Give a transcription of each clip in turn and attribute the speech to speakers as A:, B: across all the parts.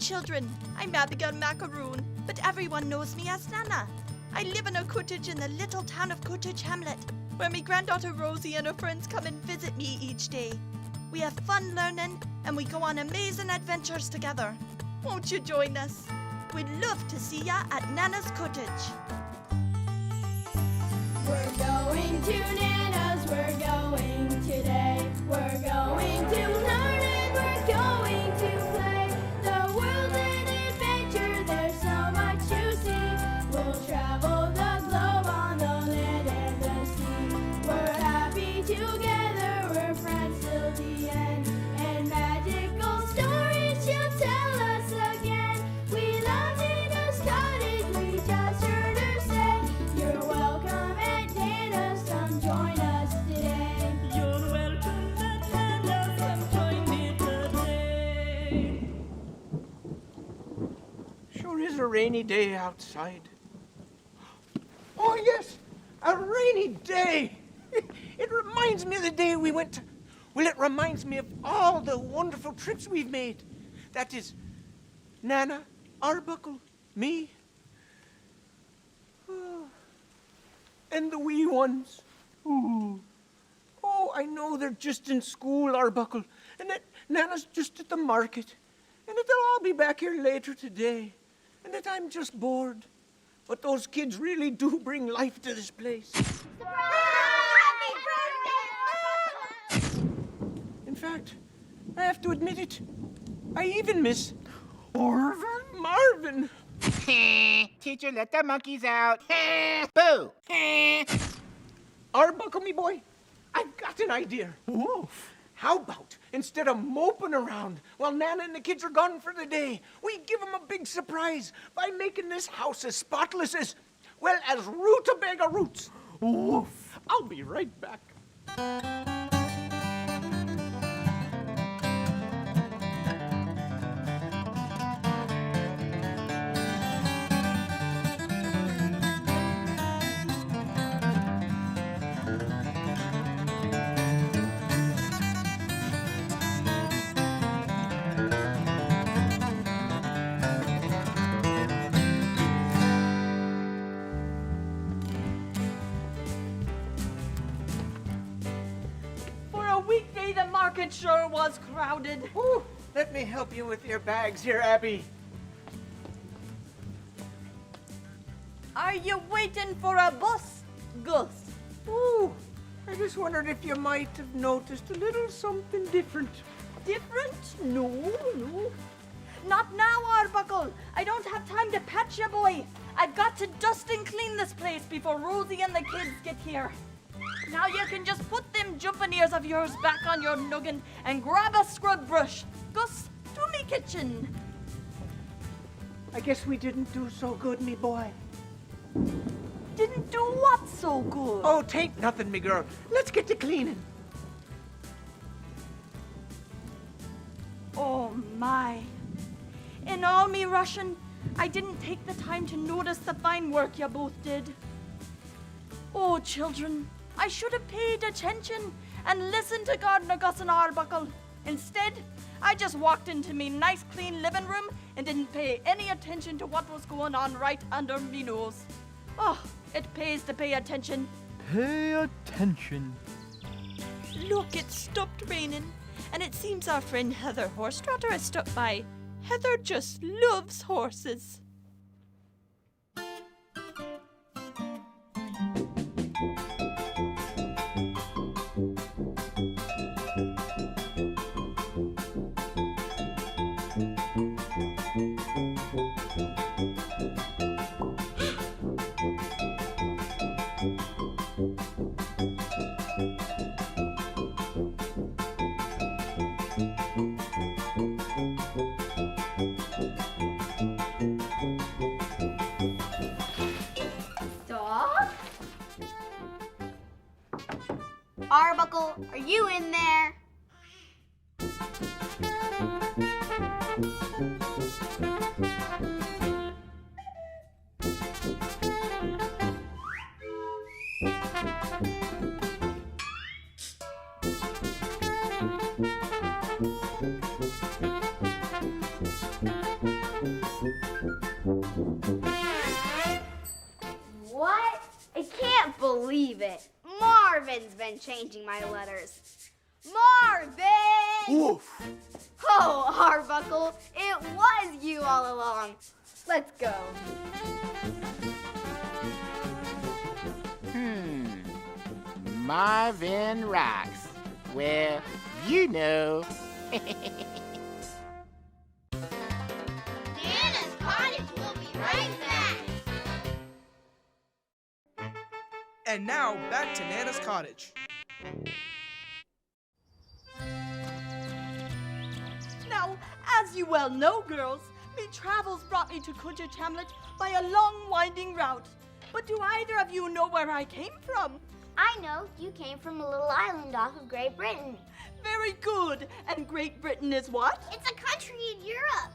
A: children, I'm Abigail Macaroon, but everyone knows me as Nanna. I live in a cottage in the little town of Cottage, Hamlet, where my granddaughter Rosie and her friends come and visit me each day. We have fun learning, and we go on amazing adventures together. Won't you join us? We'd love to see ya at Nanna's cottage.
B: We're going to Nanna's, we're going today. We're going to learn and we're going to play. The world's an adventure, there's so much to see. We'll travel the globe on the land and the sea. We're happy together, we're friends till the end. And magical stories she'll tell us again. We love Nanna's cottage, we just heard her say. You're welcome at Nanna's, come join us today.
C: You're welcome at Nanna's, come join me today.
D: Sure is a rainy day outside. Oh, yes, a rainy day. It reminds me of the day we went to... Well, it reminds me of all the wonderful trips we've made. That is, Nanna, Arbuckle, me, and the wee ones. Ooh. Oh, I know they're just in school, Arbuckle, and that Nanna's just at the market, and that they'll all be back here later today, and that I'm just bored. But those kids really do bring life to this place. In fact, I have to admit it, I even miss Marvin.
E: Teacher, let the monkeys out. Boo!
D: Arbuckle, me boy, I've got an idea.
F: Woof.
D: How about, instead of moping around while Nanna and the kids are gone for the day, we give them a big surprise by making this house as spotless as, well, as rutabaga roots.
F: Woof.
D: I'll be right back.
A: For a weekday, the market sure was crowded.
D: Ooh, let me help you with your bags here, Abby.
A: Are you waiting for a bus, Gus?
D: Ooh, I just wondered if you might have noticed a little something different.
A: Different? No, no. Not now, Arbuckle. I don't have time to patch you, boy. I've got to dust and clean this place before Rosie and the kids get here. Now you can just put them jumping ears of yours back on your noggin and grab a scrub brush. Gus, to me kitchen.
D: I guess we didn't do so good, me boy.
A: Didn't do what so good?
D: Oh, tain't nothing, me girl. Let's get to cleaning.
A: Oh, my. In all me rushing, I didn't take the time to notice the fine work you both did. Oh, children, I should have paid attention and listened to Gardener Gus and Arbuckle. Instead, I just walked into me nice clean living room and didn't pay any attention to what was going on right under me nose. Oh, it pays to pay attention.
F: Pay attention.
A: Look, it stopped raining, and it seems our friend Heather Horsetrotter has stopped by. Heather just loves horses.
B: Stop. Arbuckle, are you in there? changing my letters. Marvin!
F: Woof.
B: Oh, Arbuckle, it was you all along. Let's go.
E: Marvin rocks. Well, you know.
B: Nanna's Cottage will be right back.
G: And now, back to Nanna's Cottage.
A: Now, as you well know, girls, me travels brought me to Cottage Hamlet by a long, winding route. But do either of you know where I came from?
B: I know you came from a little island off of Great Britain.
A: Very good. And Great Britain is what?
B: It's a country in Europe.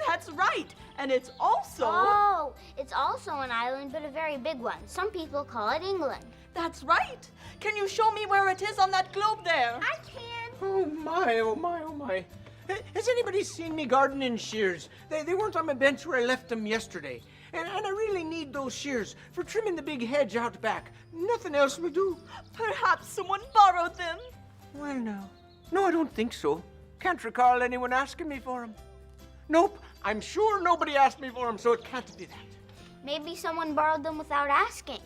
A: That's right. And it's also...
B: Oh, it's also an island, but a very big one. Some people call it England.
A: That's right. Can you show me where it is on that globe there?
B: I can.
D: Oh my, oh my, oh my. Has anybody seen me gardening shears? They weren't on my bench where I left them yesterday. And I really need those shears for trimming the big hedge out back. Nothing else will do.
A: Perhaps someone borrowed them.
D: Well, now. No, I don't think so. Can't recall anyone asking me for them. Nope, I'm sure nobody asked me for them, so it can't be that.
B: Maybe someone borrowed them without asking.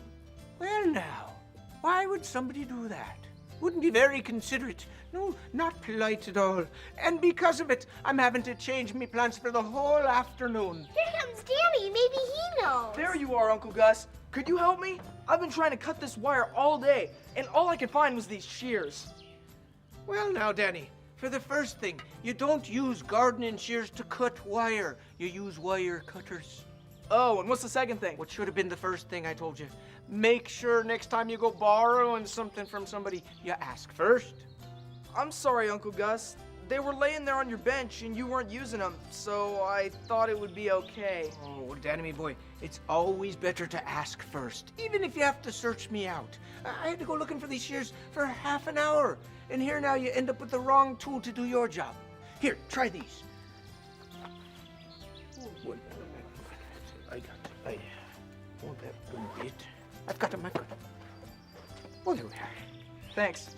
D: Well, now, why would somebody do that? Wouldn't be very considerate. No, not polite at all. And because of it, I'm having to change me plans for the whole afternoon.
B: Here comes Danny. Maybe he knows.
H: There you are, Uncle Gus. Could you help me? I've been trying to cut this wire all day, and all I could find was these shears.
D: Well, now, Danny, for the first thing, you don't use gardening shears to cut wire. You use wire cutters.
H: Oh, and what's the second thing?
D: What should have been the first thing I told you? Make sure next time you go borrowing something from somebody, you ask first.
H: I'm sorry, Uncle Gus. They were laying there on your bench, and you weren't using them, so I thought it would be okay.
D: Oh, well, Danny, me boy, it's always better to ask first, even if you have to search me out. I had to go looking for these shears for half an hour, and here now you end up with the wrong tool to do your job. Here, try these. Oh, that one bit. I've got them. Oh, there we are.
H: Thanks.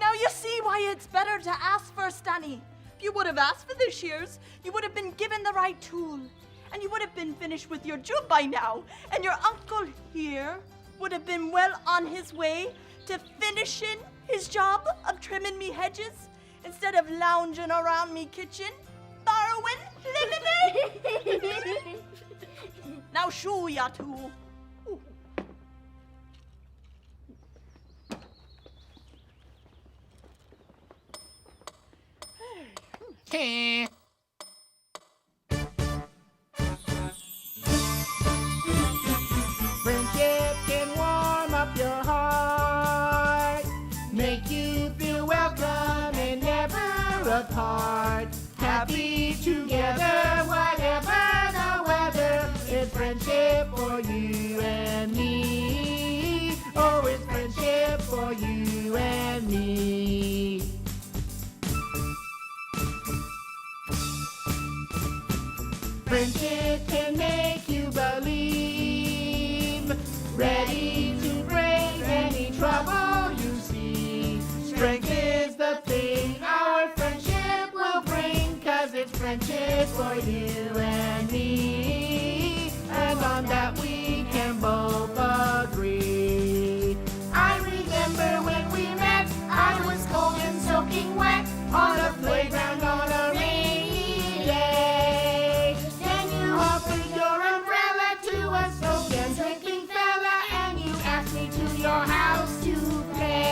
A: Now you see why it's better to ask first, Danny. If you would have asked for the shears, you would have been given the right tool. And you would have been finished with your job by now. And your uncle here would have been well on his way to finishing his job of trimming me hedges instead of lounging around me kitchen, borrowing. Now show ya two.
E: Friendship can warm up your heart, make you feel welcome and never apart. Happy together, whatever the weather. It's friendship for you and me. Oh, it's friendship for you and me. Friendship can make you believe, ready to brave any trouble you see. Strength is the thing our friendship will bring, 'cause it's friendship for you and me, and on that we can both agree. I remember when we met, I was cold and soaking wet on a playground on a rainy day. Then you offered your umbrella to a soaked and drinking fella, and you asked me to your house to play.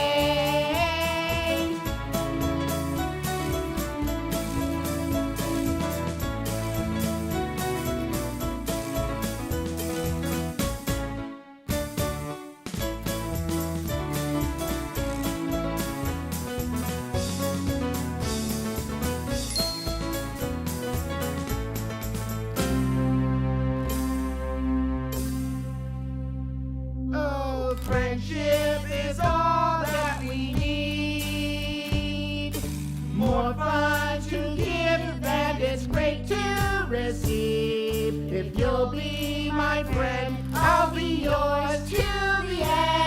E: Oh, friendship is all that we need. More fun to give than it's great to receive. If you'll be my friend, I'll be yours till the end.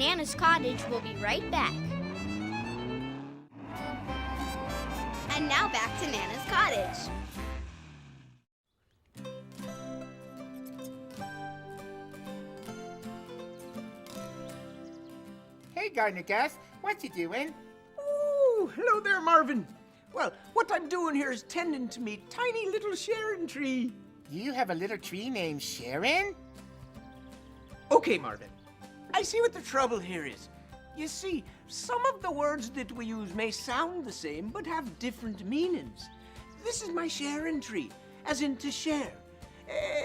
B: Nanna's Cottage will be right back. And now back to Nanna's Cottage.
E: Hey, Gardener Gus, what you doing?
D: Ooh, hello there, Marvin. Well, what I'm doing here is tending to me tiny little Sharon tree.
E: You have a little tree named Sharon?
D: Okay, Marvin. I see what the trouble here is. You see, some of the words that we use may sound the same, but have different meanings. This is my Sharon tree, as in to share.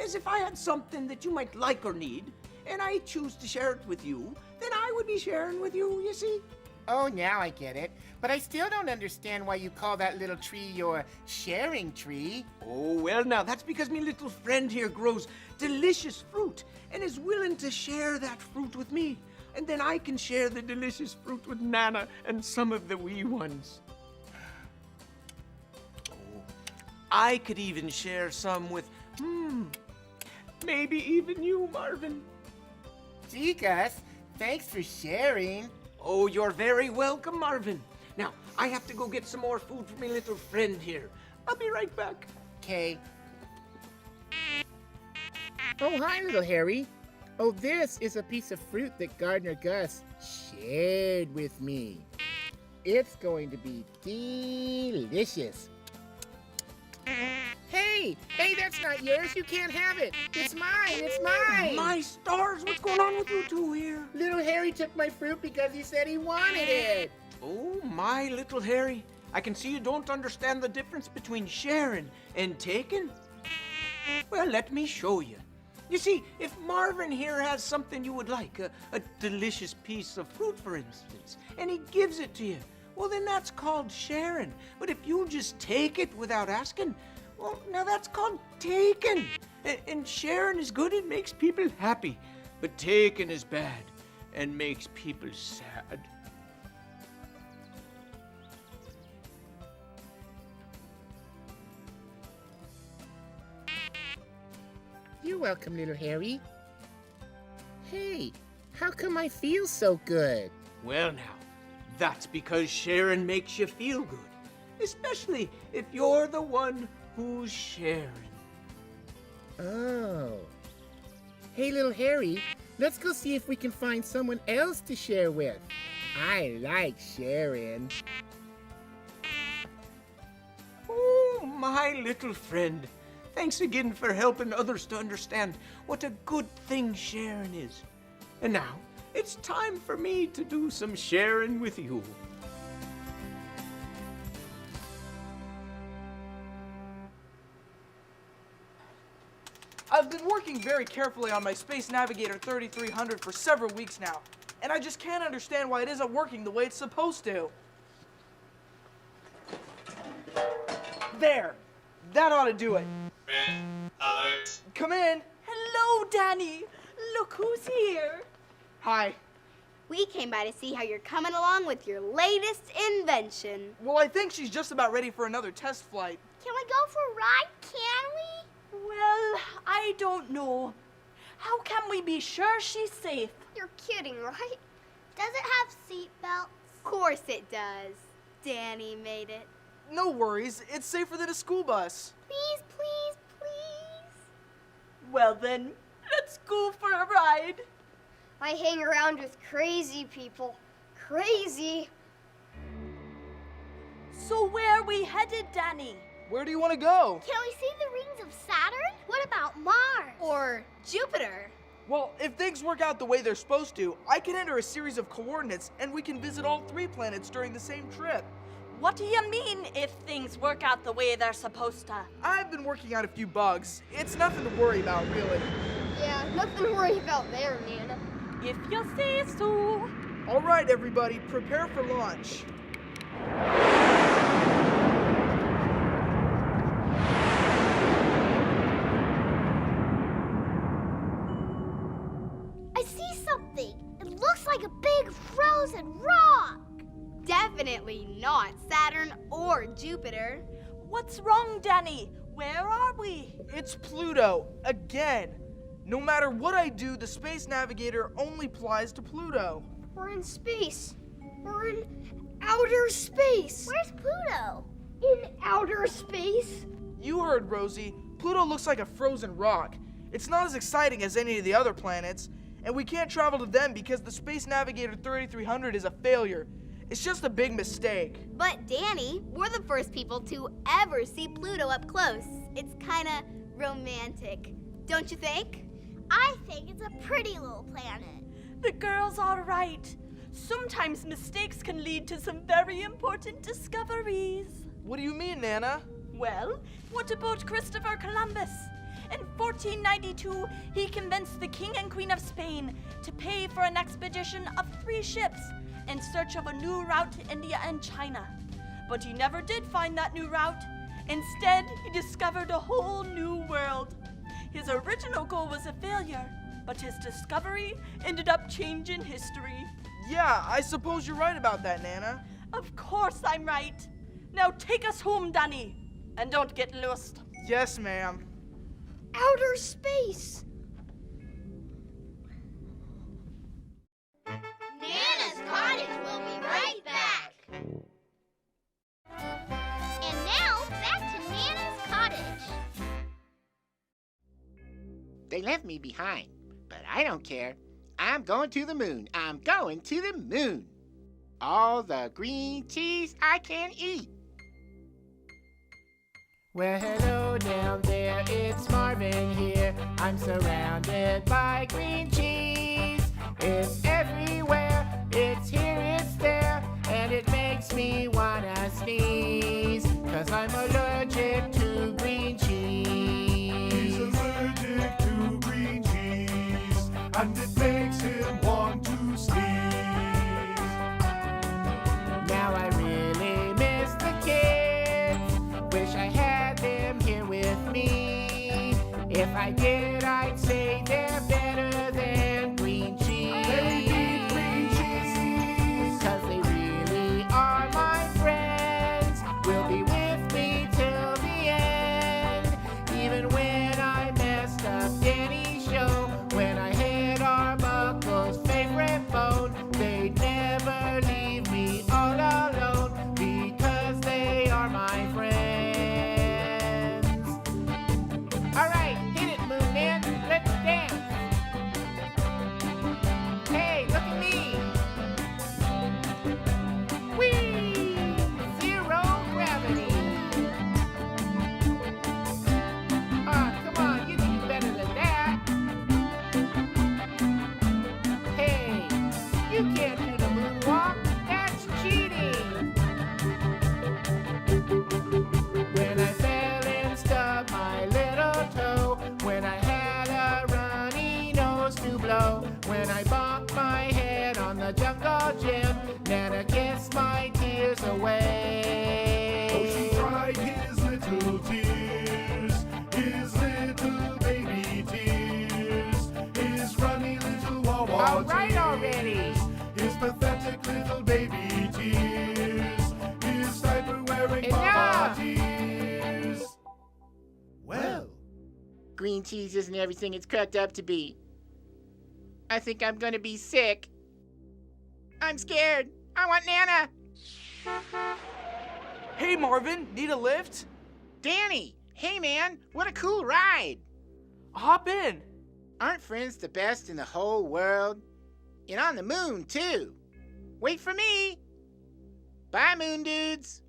D: As if I had something that you might like or need, and I choose to share it with you, then I would be sharing with you, you see?
E: Oh, now I get it. But I still don't understand why you call that little tree your sharing tree.
D: Oh, well, now, that's because me little friend here grows delicious fruit and is willing to share that fruit with me. And then I can share the delicious fruit with Nanna and some of the wee ones. I could even share some with, maybe even you, Marvin.
E: Gee, Gus, thanks for sharing.
D: Oh, you're very welcome, Marvin. Now, I have to go get some more food for my little friend here. I'll be right back.
E: Okay. Oh, hi, little Harry. Oh, this is a piece of fruit that Gardener Gus shared with me. It's going to be delicious. Hey, that's not yours. You can't have it. It's mine. It's mine.
D: My stars, what's going on with you two here?
E: Little Harry took my fruit because he said he wanted it.
D: Oh, my little Harry. I can see you don't understand the difference between sharing and taking. Well, let me show you. You see, if Marvin here has something you would like, a delicious piece of fruit, for instance, and he gives it to you, well, then that's called sharing. But if you just take it without asking, well, now that's called taking. And sharing is good, it makes people happy. But taking is bad and makes people sad.
E: You're welcome, little Harry. Hey, how come I feel so good?
D: Well, now, that's because sharing makes you feel good, especially if you're the one who's sharing.
E: Oh. Hey, little Harry, let's go see if we can find someone else to share with. I like sharing.
D: Oh, my little friend. Thanks again for helping others to understand what a good thing sharing is. And now, it's time for me to do some sharing with you.
H: I've been working very carefully on my Space Navigator 3300 for several weeks now, and I just can't understand why it isn't working the way it's supposed to. There! That ought to do it. Come in.
A: Hello, Danny. Look who's here.
H: Hi.
B: We came by to see how you're coming along with your latest invention.
H: Well, I think she's just about ready for another test flight.
B: Can we go for a ride? Can we?
A: Well, I don't know. How can we be sure she's safe?
B: You're kidding, right? Does it have seat belts? Of course it does. Danny made it.
H: No worries, it's safer than a school bus.
B: Please, please, please.
A: Well then, let's go for a ride.
B: I hang around with crazy people. Crazy.
A: So where are we headed, Danny?
H: Where do you want to go?
B: Can we see the rings of Saturn? What about Mars? Or Jupiter?
H: Well, if things work out the way they're supposed to, I can enter a series of coordinates and we can visit all 3 planets during the same trip.
A: What do you mean, if things work out the way they're supposed to?
H: I've been working out a few bugs. It's nothing to worry about, really.
B: Yeah, nothing to worry about there, Nana.
A: If you say so.
H: All right, everybody, prepare for launch.
B: I see something. It looks like a big frozen rock. Definitely not Saturn or Jupiter.
A: What's wrong, Danny? Where are we?
H: It's Pluto, again. No matter what I do, the Space Navigator only applies to Pluto.
B: We're in space. We're in outer space. Where's Pluto? In outer space?
H: You heard Rosie. Pluto looks like a frozen rock. It's not as exciting as any of the other planets, and we can't travel to them because the Space Navigator 3300 is a failure. It's just a big mistake.
I: But Danny, we're the first people to ever see Pluto up close. It's kinda romantic, don't you think?
B: I think it's a pretty little planet.
A: The girl's all right. Sometimes mistakes can lead to some very important discoveries.
H: What do you mean, Nana?
A: Well, what about Christopher Columbus? In 1492, he convinced the King and Queen of Spain to pay for an expedition of 3 ships in search of a new route to India and China. But he never did find that new route. Instead, he discovered a whole new world. His original goal was a failure, but his discovery ended up changing history.
H: Yeah, I suppose you're right about that, Nana.
A: Of course I'm right. Now take us home, Danny, and don't get lost.
H: Yes, ma'am.
B: Outer space.
I: Nana's Cottage will be right back.
B: And now, back to Nana's Cottage.
E: They left me behind, but I don't care. I'm going to the moon. I'm going to the moon. All the green cheese I can eat. Well, hello down there, it's Marvin here. I'm surrounded by green cheese. It's everywhere, it's here, it's there, and it makes me wanna sneeze. 'Cause I'm allergic to green cheese.
J: He's allergic to green cheese, and it makes him want to sneeze.
E: Now I really miss the kids. Wish I had them here with me. If I did, I'd say they're better than green cheese.
J: They eat green cheese.
E: 'Cause they really are my friends. Will be with me till the end. Even when I messed up Danny's show, when I hit Arbuckle's favorite bone, they'd never leave me all alone because they are my friends. All right, hit it, Moon Man. Let's dance. Hey, look at me. Whee! Zero gravity. Come on, you can do better than that. Hey, you can't do the moonwalk. That's cheating. When I fell and stubbed my little toe, when I had a runny nose to blow, when I bonked my head on the jungle gym, Nana kissed my tears away.
J: Oh, she cried his little tears, his little baby tears, his runny little wawa
E: All right
J: tears,
E: already.
J: his pathetic little baby tears, his diaper-wearing
E: Enough.
J: mama tears. Well,
E: Green cheese isn't everything it's cracked up to be. I think I'm gonna be sick. I'm scared. I want Nana.
H: Hey, Marvin, need a lift?
E: Danny, hey man, what a cool ride.
H: Hop in.
E: Aren't friends the best in the whole world? And on the moon, too. Wait for me. Bye, moon dudes.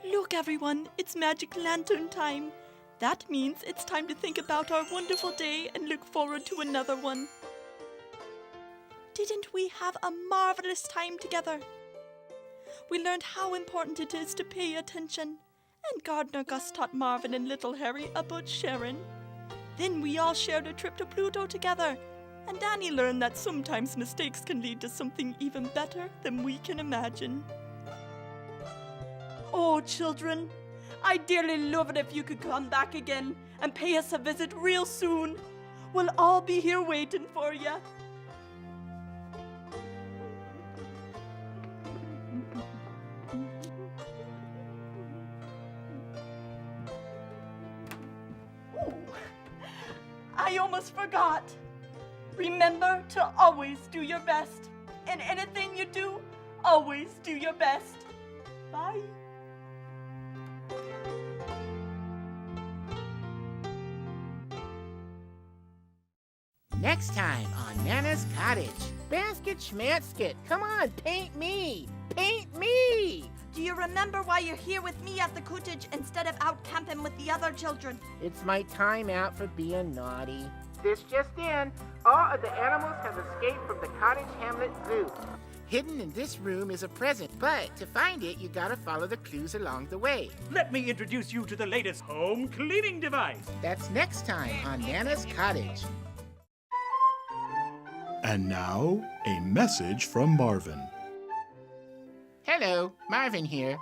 A: Look, everyone, it's magic lantern time. That means it's time to think about our wonderful day and look forward to another one. Didn't we have a marvelous time together? We learned how important it is to pay attention, and Gardener Gus taught Marvin and little Harry about Sharon. Then we all shared a trip to Pluto together, and Danny learned that sometimes mistakes can lead to something even better than we can imagine. Oh, children, I'd dearly love it if you could come back again and pay us a visit real soon. We'll all be here waiting for you. I almost forgot. Remember to always do your best. In anything you do, always do your best. Bye.
E: Next time on Nana's Cottage. Basket schmansket. Come on, paint me. Paint me.
A: Do you remember why you're here with me at the cottage instead of out camping with the other children?
E: It's my time out for being naughty. This just in, all of the animals have escaped from the Cottage Hamlet Zoo. Hidden in this room is a present, but to find it, you gotta follow the clues along the way.
F: Let me introduce you to the latest home cleaning device.
E: That's next time on Nana's Cottage.
J: And now, a message from Marvin.
E: Hello, Marvin here,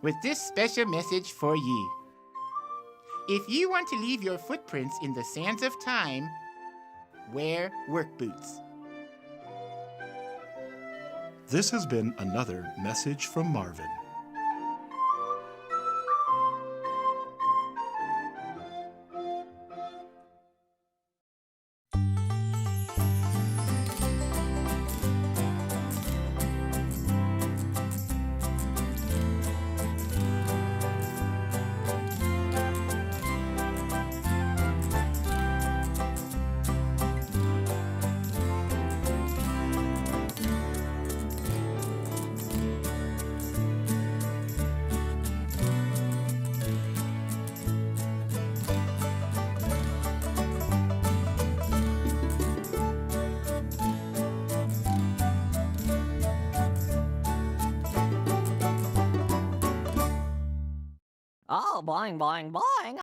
E: with this special message for you. If you want to leave your footprints in the sands of time, wear work boots.
J: This has been another message from Marvin.
K: Oh, boing, boing, boing.